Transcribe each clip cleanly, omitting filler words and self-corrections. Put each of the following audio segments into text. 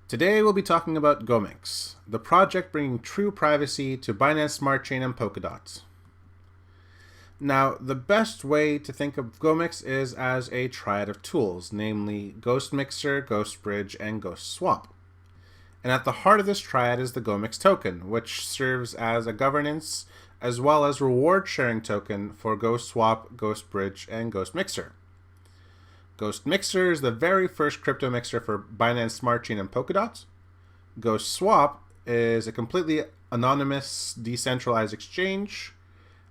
Today we'll be talking about GOMIX, the project bringing true privacy to Binance Smart Chain and Polkadot. Now, the best way to think of GOMIX is as a triad of tools, namely Ghost Mixer, Ghost Bridge, and Ghost Swap. And at the heart of this triad is the GOMIX token, which serves as a governance as well as reward sharing token for Ghost Swap, Ghost Bridge, and Ghost Mixer. Ghost Mixer is the very first crypto mixer for Binance Smart Chain and Polkadot. Ghost Swap is a completely anonymous, decentralized exchange.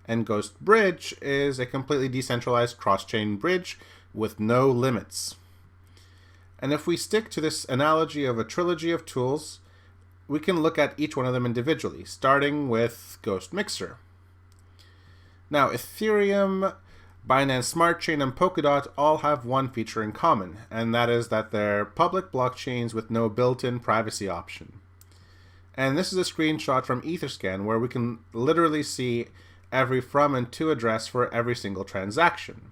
And Ghost Bridge is a completely decentralized cross-chain bridge with no limits. And if we stick to this analogy of a trilogy of tools, we can look at each one of them individually, starting with Ghost Mixer. Now, Ethereum, Binance Smart Chain, and Polkadot all have one feature in common, and that is that they're public blockchains with no built-in privacy option. And this is a screenshot from Etherscan where we can literally see every from and to address for every single transaction.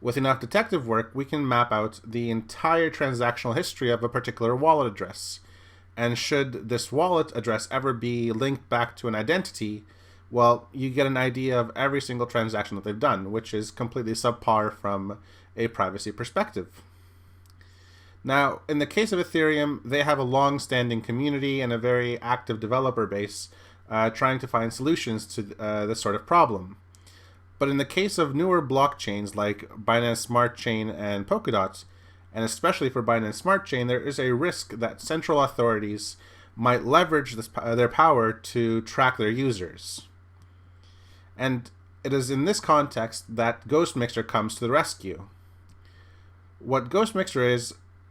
With enough detective work, we can map out the entire transactional history of a particular wallet address. And should this wallet address ever be linked back to an identity, well, you get an idea of every single transaction that they've done, which is completely subpar from a privacy perspective. Now, in the case of Ethereum, they have a long-standing community and a very active developer base trying to find solutions to this sort of problem. But in the case of newer blockchains like Binance Smart Chain and Polkadot, and especially for Binance Smart Chain, there is a risk that central authorities might leverage their power to track their users. And it is in this context that Ghost Mixer comes to the rescue. What Ghost Mixer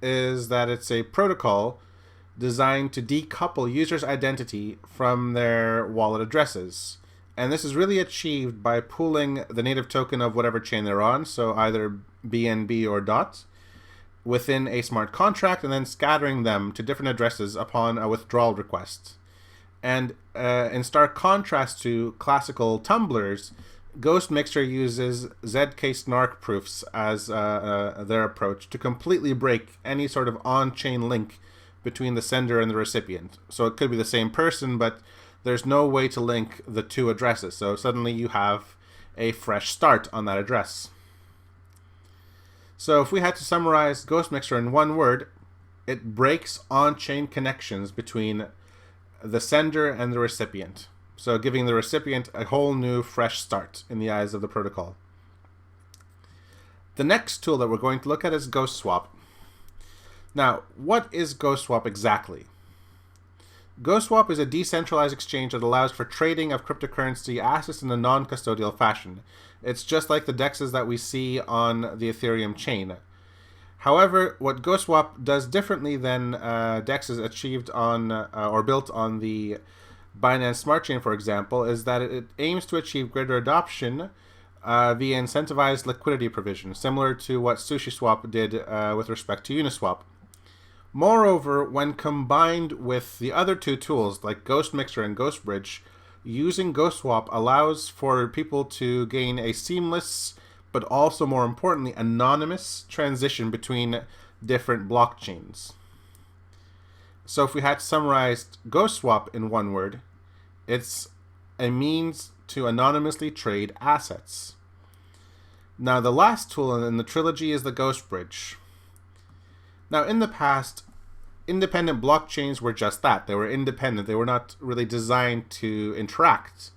is that it's a protocol designed to decouple users' identity from their wallet addresses. And this is really achieved by pooling the native token of whatever chain they're on, so either BNB or DOT, within a smart contract and then scattering them to different addresses upon a withdrawal request. And in stark contrast to classical tumblers, Ghost Mixer uses ZK snark proofs as their approach to completely break any sort of on-chain link between the sender and the recipient. So it could be the same person, but there's no way to link the two addresses. So suddenly you have a fresh start on that address. So if we had to summarize Ghost Mixer in one word, it breaks on-chain connections between the sender and the recipient. So giving the recipient a whole new fresh start in the eyes of the protocol. The next tool that we're going to look at is Ghost Swap. Now, what is Ghost Swap exactly? Ghost Swap is a decentralized exchange that allows for trading of cryptocurrency assets in a non-custodial fashion. It's just like the DEXs that we see on the Ethereum chain. However, what Ghost Swap does differently than DEXs achieved on or built on the Binance Smart Chain, for example, is that it aims to achieve greater adoption via incentivized liquidity provision, similar to what SushiSwap did with respect to Uniswap. Moreover, when combined with the other two tools like Ghost Mixer and Ghost Bridge, using Ghost Swap allows for people to gain a seamless, but also more importantly, anonymous transition between different blockchains. So if we had to summarize Ghost Swap in one word, it's a means to anonymously trade assets. Now the last tool in the trilogy is the Ghost Bridge. Now in the past, independent blockchains were just that. They were independent. They were not really designed to interact.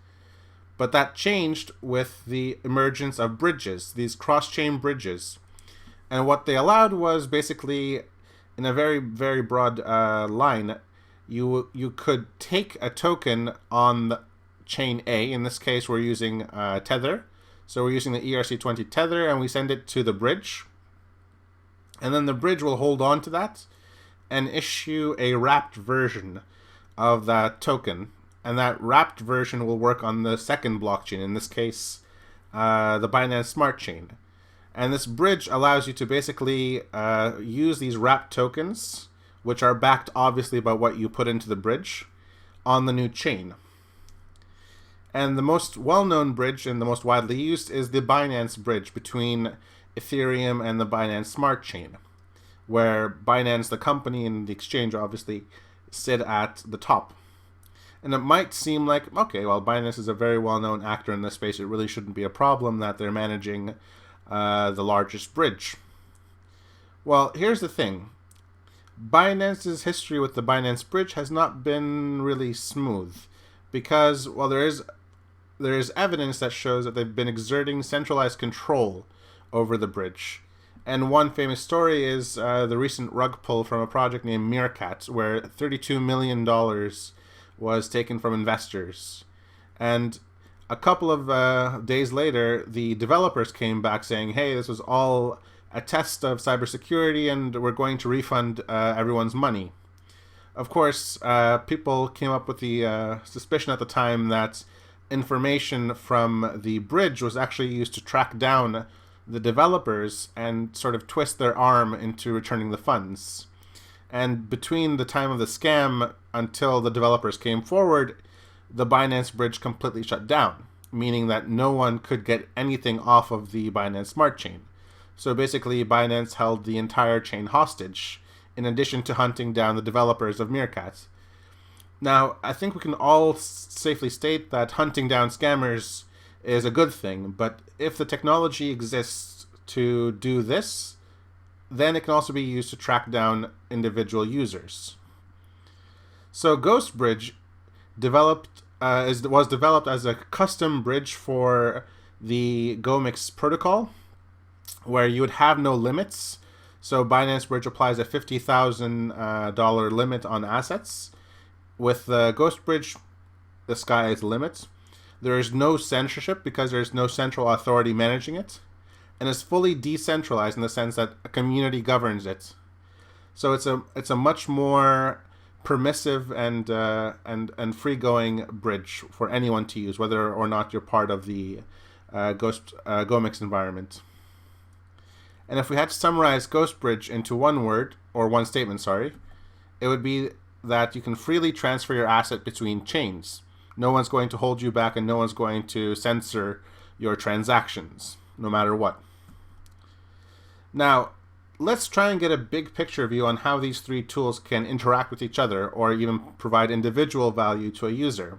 But that changed with the emergence of bridges, these cross-chain bridges. And what they allowed was basically, in a very, very broad line, you could take a token on the chain A. In this case, we're using Tether. So we're using the ERC20 Tether, and we send it to the bridge. And then the bridge will hold on to that and issue a wrapped version of that token. And that wrapped version will work on the second blockchain, in this case, the Binance Smart Chain. And this bridge allows you to basically use these wrapped tokens, which are backed obviously by what you put into the bridge, on the new chain. And the most well-known bridge and the most widely used is the Binance bridge between Ethereum and the Binance Smart Chain, where Binance, the company, and the exchange obviously sit at the top. And it might seem like, okay, well, Binance is a very well-known actor in this space. It really shouldn't be a problem that they're managing the largest bridge. Well, here's the thing. Binance's history with the Binance Bridge has not been really smooth because, well, there is evidence that shows that they've been exerting centralized control over the bridge. And one famous story is the recent rug pull from a project named Meerkat, where $32 million was taken from investors. And a couple of days later, the developers came back saying, hey, this was all a test of cybersecurity and we're going to refund everyone's money. Of course, people came up with the suspicion at the time that information from the bridge was actually used to track down the developers and sort of twist their arm into returning the funds. And between the time of the scam until the developers came forward, the Binance Bridge completely shut down, meaning that no one could get anything off of the Binance Smart Chain. So basically, Binance held the entire chain hostage, in addition to hunting down the developers of Meerkat. Now, I think we can all safely state that hunting down scammers is a good thing, but if the technology exists to do this, then it can also be used to track down individual users. So Ghost Bridge was developed as a custom bridge for the GOMIX protocol, where you would have no limits. So Binance Bridge applies a $50,000 limit on assets. With the Ghost Bridge, the sky is the limit. There is no censorship because there's no central authority managing it, and it's fully decentralized in the sense that a community governs it. So it's a much more permissive and free-going bridge for anyone to use, whether or not you're part of the GOMIX environment. And if we had to summarize Ghost Bridge into one word, or one statement, sorry, it would be that you can freely transfer your asset between chains. No one's going to hold you back and no one's going to censor your transactions, no matter what. Now, let's try and get a big picture view on how these three tools can interact with each other or even provide individual value to a user.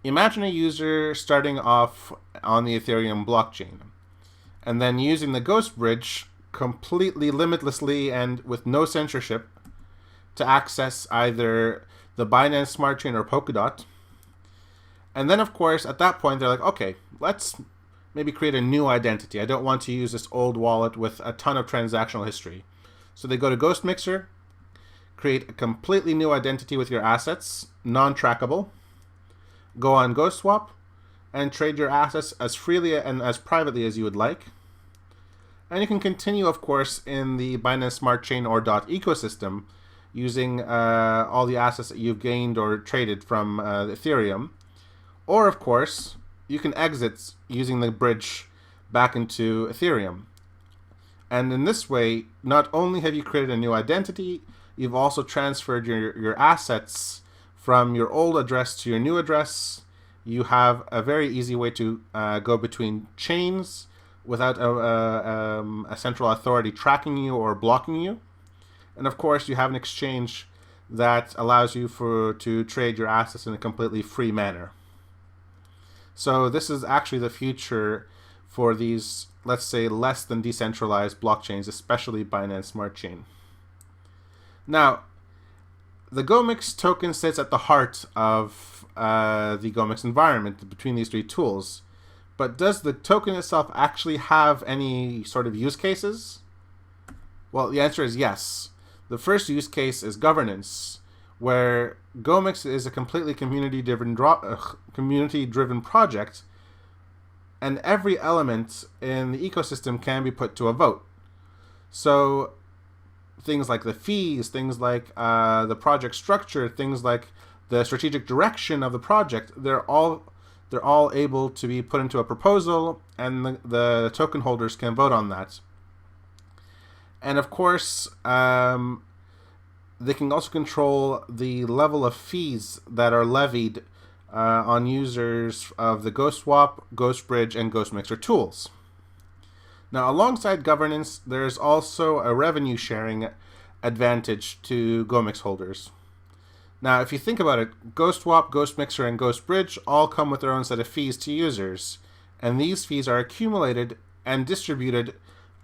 Imagine a user starting off on the Ethereum blockchain and then using the Ghost Bridge completely limitlessly and with no censorship to access either the Binance Smart Chain or Polkadot. And then, of course, at that point, they're like, okay, let's maybe create a new identity. I don't want to use this old wallet with a ton of transactional history. So they go to Ghost Mixer, create a completely new identity with your assets, non-trackable, go on GhostSwap, and trade your assets as freely and as privately as you would like. And you can continue, of course, in the Binance Smart Chain or DOT ecosystem using all the assets that you've gained or traded from Ethereum. Or, of course, you can exit using the bridge back into Ethereum. And in this way, not only have you created a new identity, you've also transferred your assets from your old address to your new address. You have a very easy way to go between chains without a central authority tracking you or blocking you. And of course, you have an exchange that allows you to trade your assets in a completely free manner. So this is actually the future for these, let's say, less than decentralized blockchains, especially Binance Smart Chain. Now, the GOMIX token sits at the heart of the GOMIX environment between these three tools. But does the token itself actually have any sort of use cases? Well, the answer is yes. The first use case is governance, where GOMIX is a completely community-driven project, and every element in the ecosystem can be put to a vote. So things like the fees, things like the project structure, things like the strategic direction of the project, they're all able to be put into a proposal, and the token holders can vote on that. And of course, they can also control the level of fees that are levied on users of the GhostSwap, GhostBridge, and GhostMixer tools. Now, alongside governance, there's also a revenue sharing advantage to GOMIX holders. Now, if you think about it, GhostSwap, GhostMixer, and GhostBridge all come with their own set of fees to users, and these fees are accumulated and distributed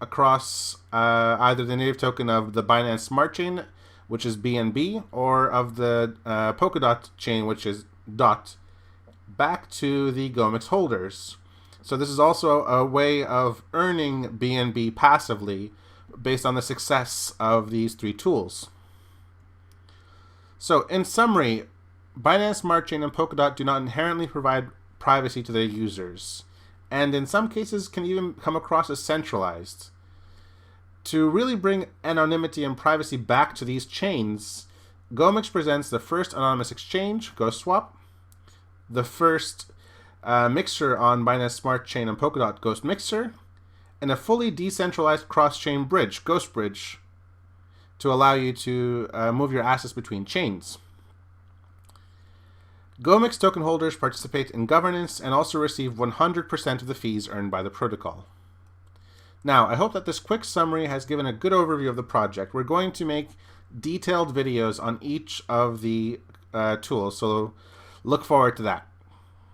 across either the native token of the Binance Smart Chain, which is BNB, or of the Polkadot chain, which is DOT, back to the GOMIX holders. So this is also a way of earning BNB passively based on the success of these three tools. So in summary, Binance Smart Chain and Polkadot do not inherently provide privacy to their users, and in some cases can even come across as centralized. To really bring anonymity and privacy back to these chains, GOMIX presents the first anonymous exchange, GhostSwap, the first mixer on Binance Smart Chain and Polkadot, GhostMixer, and a fully decentralized cross-chain bridge, GhostBridge, to allow you to move your assets between chains. GOMIX token holders participate in governance and also receive 100% of the fees earned by the protocol. Now, I hope that this quick summary has given a good overview of the project. We're going to make detailed videos on each of the tools, so look forward to that.